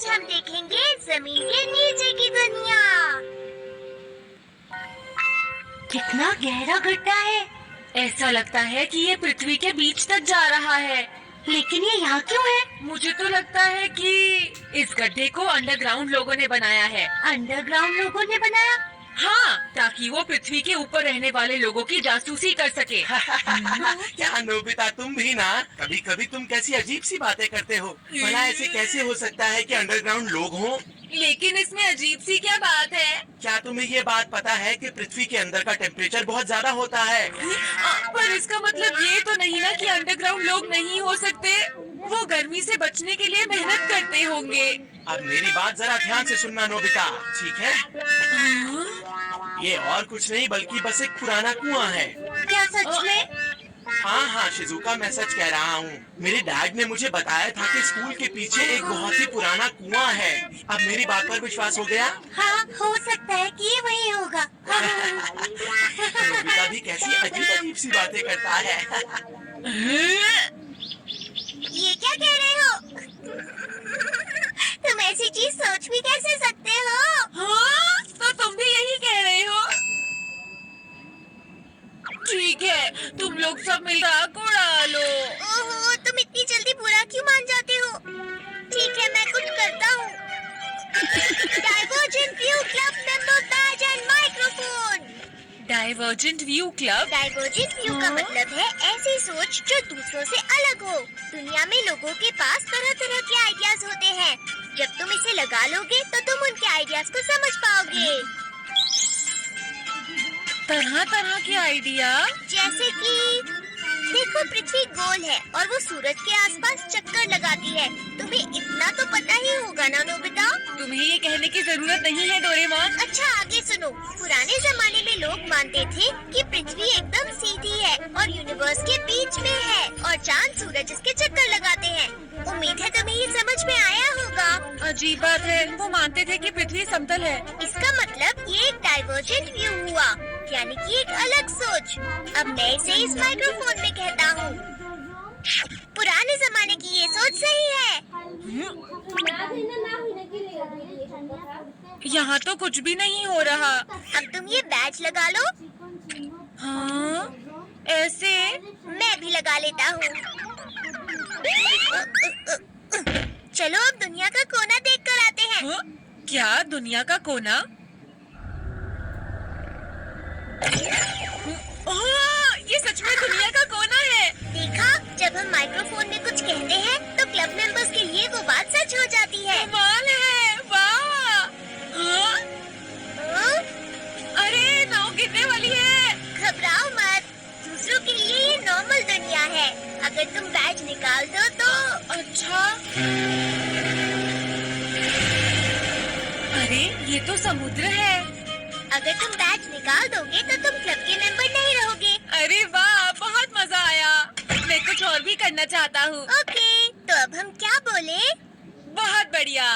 हम देखेंगे जमीन के नीचे की दुनिया। कितना गहरा गड्ढा है। ऐसा लगता है कि ये पृथ्वी के बीच तक जा रहा है। लेकिन ये यहाँ क्यों है? मुझे तो लगता है कि इस गड्ढे को अंडरग्राउंड लोगों ने बनाया है। अंडरग्राउंड लोगों ने बनाया? हाँ, ताकि वो पृथ्वी के ऊपर रहने वाले लोगों की जासूसी कर सके। क्या नोबिता, तुम भी ना कभी कभी तुम कैसी अजीब सी बातें करते हो। भला ऐसे कैसे हो सकता है कि अंडरग्राउंड लोग हों? लेकिन इसमें अजीब सी क्या बात है? क्या तुम्हें ये बात पता है कि पृथ्वी के अंदर का टेम्परेचर बहुत ज्यादा होता है? पर इसका मतलब ये तो नहीं ना कि अंडरग्राउंड लोग नहीं हो सकते। वो गर्मी से बचने के लिए मेहनत करते होंगे। अब मेरी बात जरा ध्यान से सुनना नोबिता, ठीक है? ये और कुछ नहीं बल्कि बस एक पुराना कुआं है। क्या सच में? हाँ शिजुका, मैं सच कह रहा हूँ। मेरे डैड ने मुझे बताया था कि स्कूल के पीछे एक बहुत ही पुराना कुआं है। अब मेरी बात पर विश्वास हो गया? हाँ, हो सकता है कि ये वही होगा। नोबिता भी कैसी अजीब अजीब सी बातें करता है। ये क्या कह रहे हो? तुम ऐसी चीज सोच भी कैसे सकते हो? हाँ, तो तुम भी यही कह रहे हो? ठीक है, तुम लोग सब मिलकर आग उड़ा लो। ओहो, तुम इतनी जल्दी बुरा क्यों मान जाते हो? ठीक है, मैं कुछ करता हूँ। Divergent view club member badge and microphone. Divergent view club? Divergent view का मतलब है ऐसी सोच जो दूसरों से अलग हो। दुनिया में लोगों के पास तरह तरह के आइडियाज होते हैं। जब तुम इसे लगा लोगे तो तुम उनके आइडियाज को समझ पाओगे। तरह तरह के आइडिया? जैसे कि देखो, पृथ्वी गोल है और वो सूरज के आसपास चक्कर लगाती है। तुम्हें इतना तो पता ही होगा ना नोबिता? तुम्हें ये कहने की जरूरत नहीं है डोरेमोन। अच्छा, आगे सुनो। पुराने जमाने में लोग मानते थे कि पृथ्वी एकदम सीधी है और यूनिवर्स के बीच में है और चांद सूरज इसके चक्कर लगाते हैं। उम्मीद है तुम्हें ये समझ में आया होगा। अजीब बात है, वो मानते थे कि पृथ्वी समतल है। इसका मतलब ये एक डाइवर्जेंट व्यू हुआ, यानी कि एक अलग सोच। अब मैं इसे इस माइक्रोफोन में कहता हूँ, पुराने जमाने की ये सोच सही है। यहाँ तो कुछ भी नहीं हो रहा। अब तुम ये बैज लगा लो। हाँ, ऐसे? मैं भी लगा लेता हूँ। चलो अब दुनिया का कोना देख कर आते हैं। हाँ? क्या दुनिया का कोना? ये सच में दुनिया का कोना है। देखा, जब हम माइक्रोफोन में कुछ कहते हैं तो क्लब मेंबर्स के लिए वो बात सच हो जाती है। कमाल है, वाह! हाँ? अरे नाव गिरने वाली है। घबराओ मत, दूसरों के लिए ये नॉर्मल दुनिया है। अगर तुम बैज निकाल दो तो। अच्छा, अरे ये तो समुद्र है। अगर तुम बैज निकाल दोगे तो तुम क्लब के मेंबर नहीं रहोगे। अरे वाह, बहुत मजा आया। मैं कुछ और भी करना चाहता हूँ। ओके, तो अब हम क्या बोले? बहुत बढ़िया,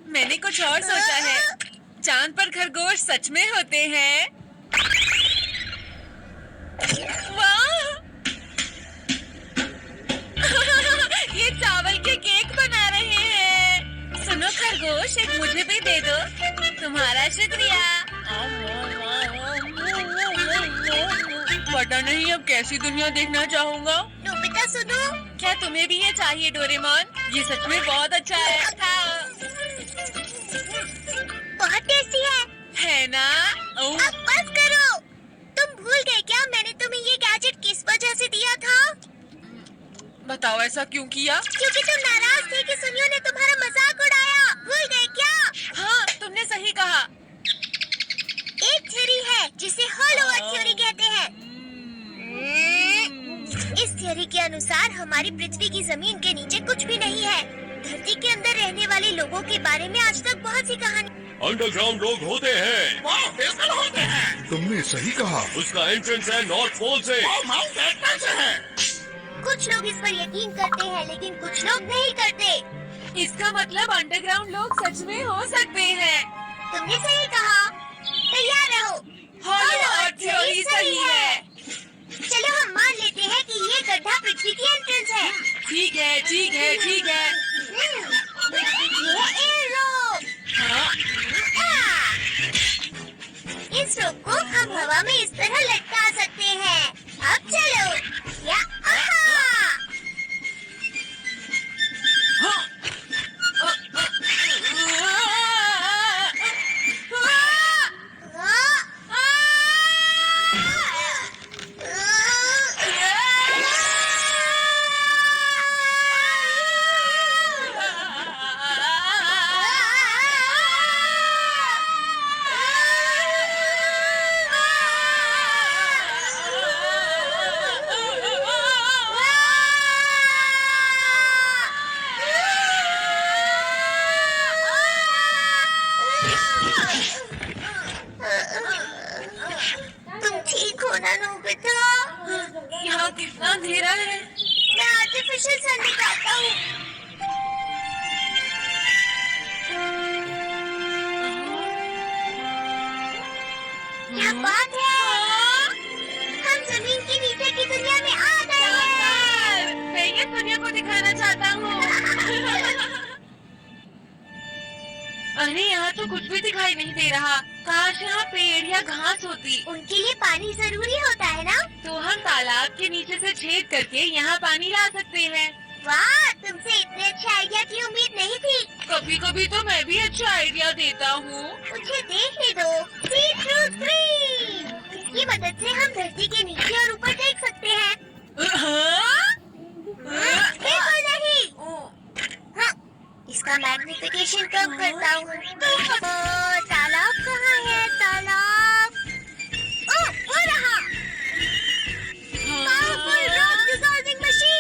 मैंने कुछ और सोचा है। चांद पर खरगोश सच में होते हैं। वाह! ये चावल के केक बना रहे हैं। सुनो खरगोश, एक मुझे भी दे दो। तुम्हारा शुक्रिया। पता नहीं अब कैसी दुनिया देखना चाहूँगा। नोबिता सुनो। क्या तुम्हें भी ये चाहिए डोरेमोन? ये सच में बहुत अच्छा है। बहुत टेस्टी है ना? अब बस करो। तुम भूल गए क्या मैंने तुम्हें ये गैजेट किस वजह से दिया था? बताओ, ऐसा क्यों किया? क्योंकि तुम नाराज थे कि सुनियो ने तुम्हारा मजाक उड़ाया। भूल गए क्या? हाँ, तुमने सही कहा। एक थ्योरी है जिसे हॉलो अर्थ थ्योरी कहते हैं। इस थ्योरी के अनुसार हमारी पृथ्वी की जमीन के नीचे कुछ भी नहीं है। धरती के अंदर रहने वाले लोगों के बारे में आज तक बहुत सी कहानी। अंडरग्राउंड लोग होते हैं। बिल्कुल होते हैं। तुमने सही कहा। उसका एंट्रेंस है नॉर्थ पोल से। माउंट एटलस से है। कुछ लोग इस पर यकीन करते हैं लेकिन कुछ लोग नहीं करते। इसका मतलब अंडरग्राउंड लोग सच में हो सकते हैं। तुमने सही कहा। तैयार रहो। हॉलो अर्थ थ्योरी सही है। चलो हम मान लेते हैं कि ये गड्ढा पृथ्वी की एंट्रेंस है। ठीक है, ठीक है, ठीक है। ये एयर कितना अंधेरा है। मैं आर्टिफिशियल सन दिखाता हूँ। क्या बात है, हम जमीन के नीचे की दुनिया में आ गए हैं। मैं ये दुनिया को दिखाना चाहता हूँ। अरे यहाँ तो कुछ भी दिखाई नहीं दे रहा। काश यहाँ पेड़ या घास होती। उनके लिए पानी जरूरी होता है ना? तो हम तालाब के नीचे से छेद करके यहाँ पानी ला सकते हैं। वाह, तुमसे इतने अच्छे आइडिया की उम्मीद नहीं थी। कभी कभी तो मैं भी अच्छा आइडिया देता हूँ। मुझे देखने दो। See through screen। इसकी मदद से हम धरती के नीचे और ऊपर देख सकते हैं। बिल्कुल नहीं। हाँ, इसका मैग्निफिकेशन कम करता हूँ। तालाब कहाँ है? तालाब वो रहा। Powerful rock dissolving machine.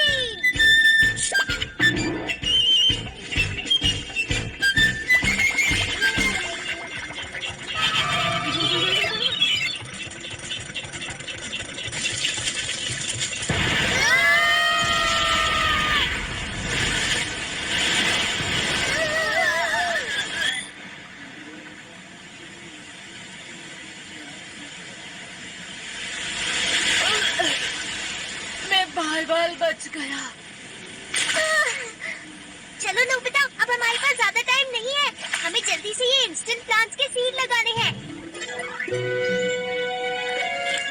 बाल बच गया। चलो नोबिता, अब हमारे पास ज्यादा टाइम नहीं है। हमें जल्दी से ये इंस्टेंट प्लांट्स के सीड लगाने हैं।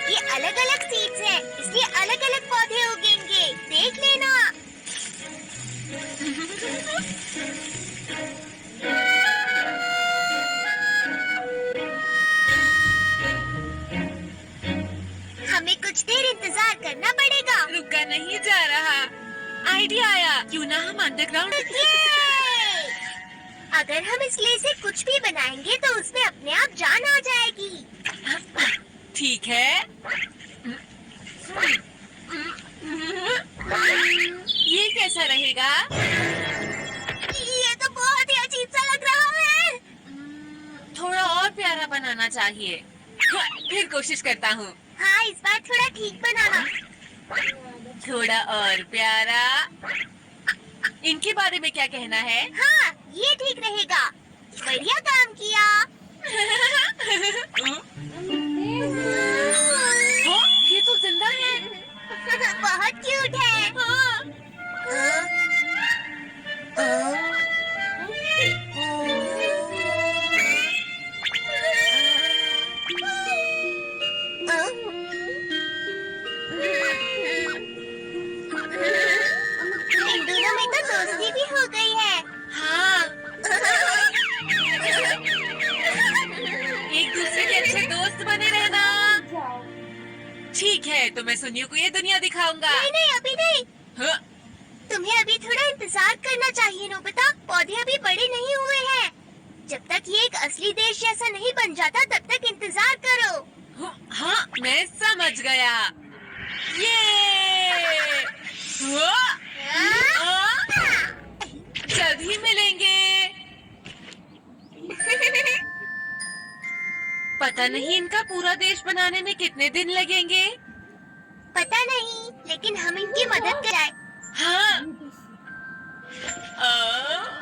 ये अलग अलग सीड्स हैं, इसलिए अलग अलग पौधे उगेंगे। देख लेना। हमें कुछ देर इंतजार करना पड़ेगा। रुका नहीं जा रहा। आइडिया आया, क्यों ना हम अंडरग्राउंड। अगर हम इस क्ले से कुछ भी बनाएंगे तो उसमें अपने आप जान आ जाएगी। ठीक है। ये कैसा रहेगा? ये तो बहुत ही अजीब सा लग रहा है। थोड़ा और प्यारा बनाना चाहिए। फिर कोशिश करता हूँ। हाँ, इस बार थोड़ा ठीक बनाना। थोड़ा और प्यारा। इनके बारे में क्या कहना है? हाँ, ये ठीक रहेगा। बढ़िया काम किया। ये तो जिंदा है। बहुत क्यूट है। इन दोनों में तो दोस्ती भी हो गई है। हाँ। एक दूसरे के अच्छे दोस्त बने रहना। ठीक है, तो मैं सुनियो को ये दुनिया दिखाऊंगा। नहीं, अभी नहीं। हाँ? तुम्हें अभी थोड़ा इंतजार करना चाहिए नोबिता। पौधे अभी बड़े नहीं हुए हैं। जब तक ये एक असली देश जैसा नहीं बन जाता तब तक इंतजार करो। हाँ, मैं समझ गया। ये जल्द ही मिलेंगे। पता नहीं इनका पूरा देश बनाने में कितने दिन लगेंगे। पता नहीं, लेकिन हम इनकी मदद कराए। हाँ।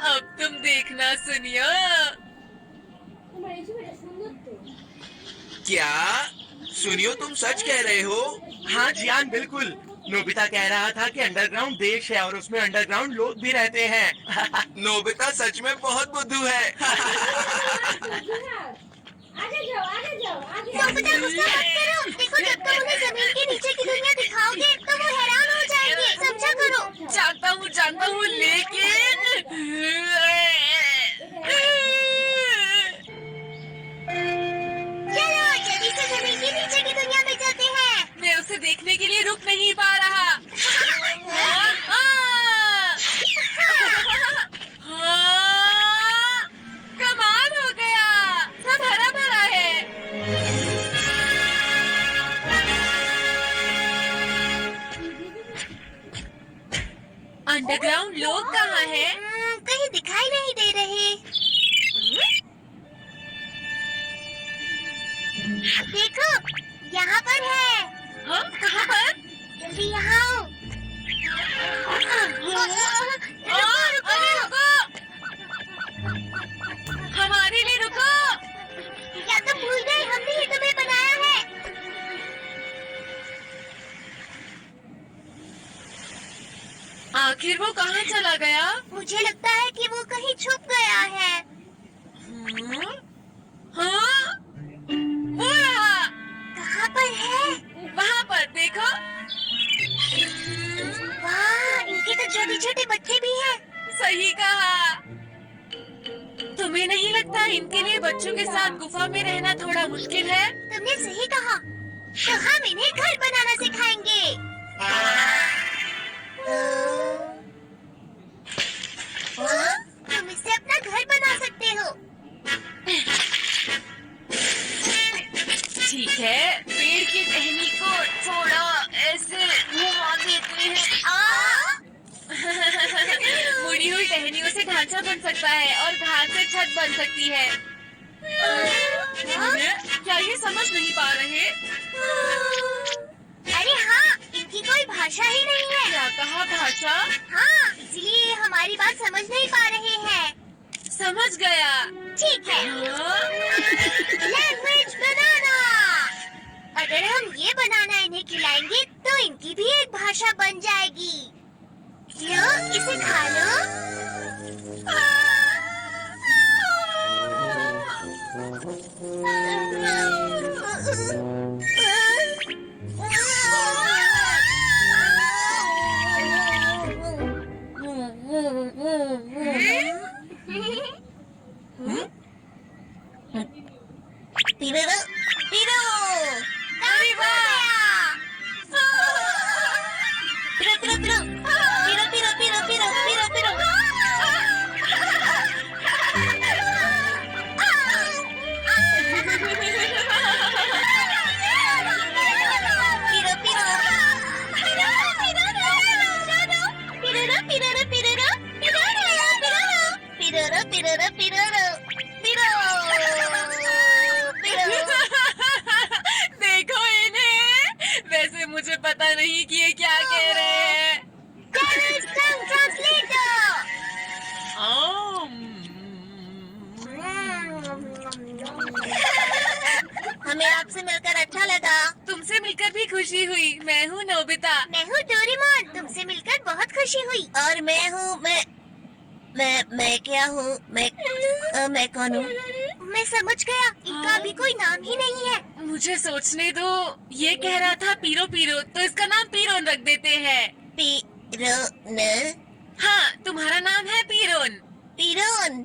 अब तुम देखना सुनियो। क्या सुनियो, तुम सच कह रहे हो? हाँ जियान, बिल्कुल। नोबिता कह रहा था कि अंडरग्राउंड देश है और उसमें अंडरग्राउंड लोग भी रहते हैं। नोबिता सच में बहुत बुद्धू है। नोबिता, गुस्सा मत करो। देखो, जब तुम उन्हें जमीन के नीचे की दुनिया दिखाओगे तो वो हैरान हो जाएंगे। समझा करो। जानता हूँ, लेकिन चलो जल्दी से जमीन के नीचे की दुनिया में चलते हैं। मैं उसे देखने के लिए रुक नहीं पा रहा। कमाल हो गया, सब हरा भरा है। अंडरग्राउंड लोग कहाँ हैं? कहीं दिखाई नहीं दे रहे। देखो, यहाँ पर है। हाँ, कहाँ पर? जल्दी यहाँ कहाँ चला गया? मुझे लगता है कि वो कहीं छुप गया है। हाँ? वो रहा, कहाँ पर है? वहाँ पर देखो। वाह, इनके तो छोटे छोटे बच्चे भी हैं। सही कहा। तुम्हें नहीं लगता इनके लिए बच्चों के साथ गुफा में रहना थोड़ा मुश्किल है? तुमने सही कहा। तो हम इन्हें घर बनाना सिखाएंगे। तुम इससे अपना घर बना सकते हो। ठीक है, पेड़ की टहनी को थोड़ा ऐसे घुमा देते हैं। मुड़ी हुई टहनियों से ढांचा बन सकता है और घास से छत बन सकती है। क्या ये समझ नहीं पा रहे? अरे हाँ, इनकी कोई भाषा ही नहीं है। क्या कहा भाषा? हाँ, इसलिए ये हमारी बात समझ नहीं पा रहे हैं। समझ गया। ठीक है। लैंग्वेज बनाना। अगर हम ये बनाना इन्हें खिलाएंगे तो इनकी भी एक भाषा बन जाएगी। लो, इसे खा लो। पिरो, पिरो। अरे वाह! पिरो, पिरो, पिरो। पिरो, पिरो, पिरो, पिरो, पिरो, पिरो। पिरो, पिरो। पिरो, पिरो, पिरो। पिरो, पिरो, पिरो। देखो इन्हें। वैसे मुझे पता नहीं कि ये क्या कह रहे हैं। हमें आपसे मिलकर अच्छा लगा। तुमसे मिलकर भी खुशी हुई। मैं हूँ नोबिता। मैं हूँ डोरेमोन। तुमसे मिलकर बहुत खुशी हुई। और मैं हूँ मैं क्या हूँ? मैं कौन हूँ? मैं समझ गया। इनका भी कोई नाम ही नहीं है। मुझे सोचने दो। ये कह रहा था पीरो पीरो, तो इसका नाम पीरोन रख देते हैं। पीरोन। हाँ, तुम्हारा नाम है पीरोन। पीरोन।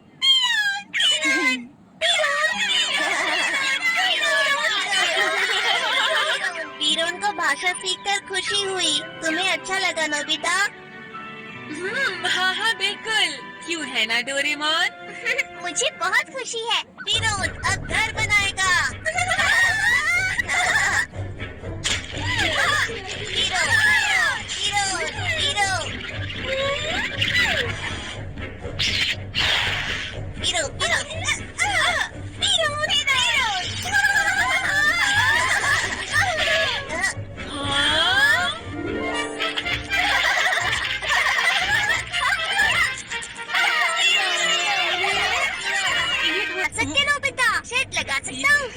पीरोन को भाषा सीखकर खुशी हुई। तुम्हें अच्छा लगा नोबिता? हाँ हाँ बिल्कुल। क्यों है ना डोरेमोन? मुझे बहुत खुशी है। पीरोन अब घर बनाएगा। पीरो, पीरो, पीरो। पीरो, पीरो। लगा सकता हूँ।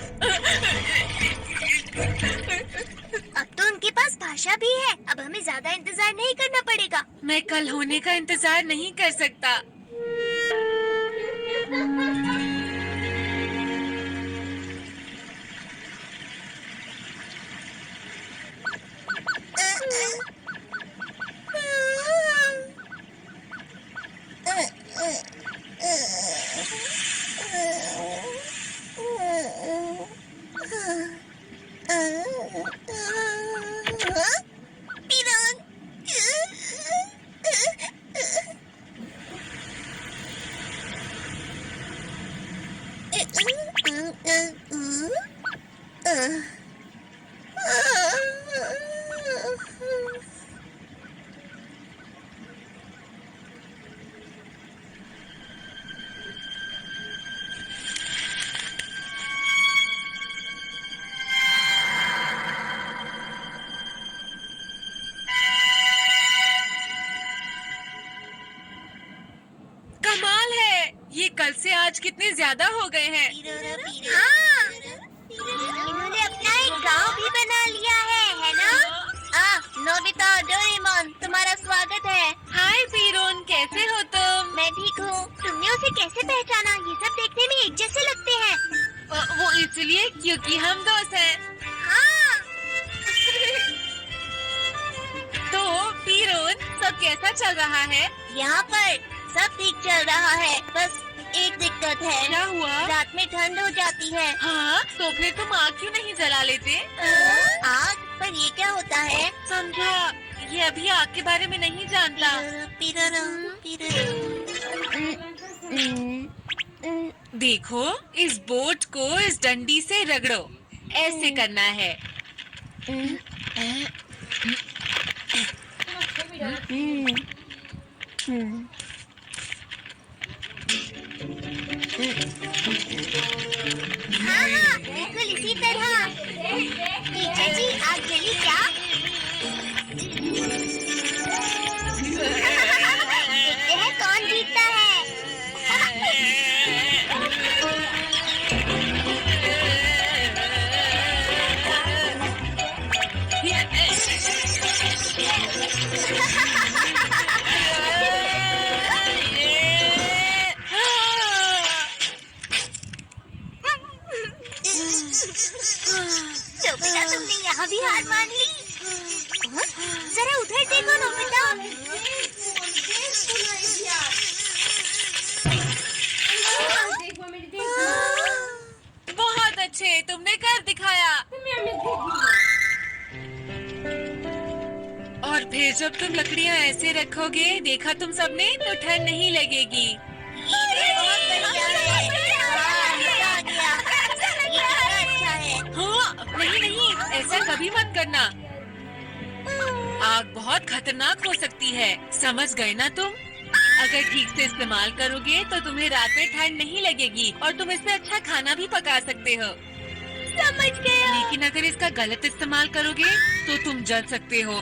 अब तो उनके पास भाषा भी है। अब हमें ज्यादा इंतजार नहीं करना पड़ेगा। मैं कल होने का इंतजार नहीं कर सकता। कल से आज कितने ज्यादा हो गए हैं। हाँ, इन्होंने अपना एक गांव भी बना लिया है ना? नोबिता, डोरेमोन, तुम्हारा स्वागत है। हाय पीरोन, कैसे हो तुम? मैं ठीक हूँ। तुमने उसे कैसे पहचाना? ये सब देखने में एक जैसे लगते हैं। वो इसलिए क्योंकि हम दोस्त हैं। हाँ। तो पीरोन, सब कैसा चल रहा है? यहाँ पर सब ठीक चल रहा है, बस एक दिक्कत है। क्या हुआ? रात में ठंड हो जाती है। हाँ, तो फिर तुम आग क्यों नहीं जला लेते? आग? पर ये क्या होता है? समझा, ये अभी आग के बारे में नहीं जानता। देखो, इस बोट को इस डंडी से रगड़ो, ऐसे करना है। हाँ हाँ, बिल्कुल इसी तरह। टीचर जी, आग जली क्या? देखते हैं कौन जीतता है। नोबिता, तुमने यहाँ भी हार मान ली। जरा उधर देखो नोबिता। बहुत अच्छे, तुमने कर दिखाया। और फिर जब तुम लकड़ियाँ ऐसे रखोगे, देखा तुम सबने, तो ठंड नहीं लगेगी। ये बहुत बढ़िया है। हाँ, मजा आ गया। ये कितना अच्छा है। हाँ, नहीं, ऐसा कभी मत करना। आग बहुत खतरनाक हो सकती है, समझ गए ना तुम? अगर ठीक से इस्तेमाल करोगे तो तुम्हें रात में ठंड नहीं लगेगी और तुम इससे अच्छा खाना भी पका सकते हो। समझ गया। लेकिन अगर इसका गलत इस्तेमाल करोगे तो तुम जल सकते हो।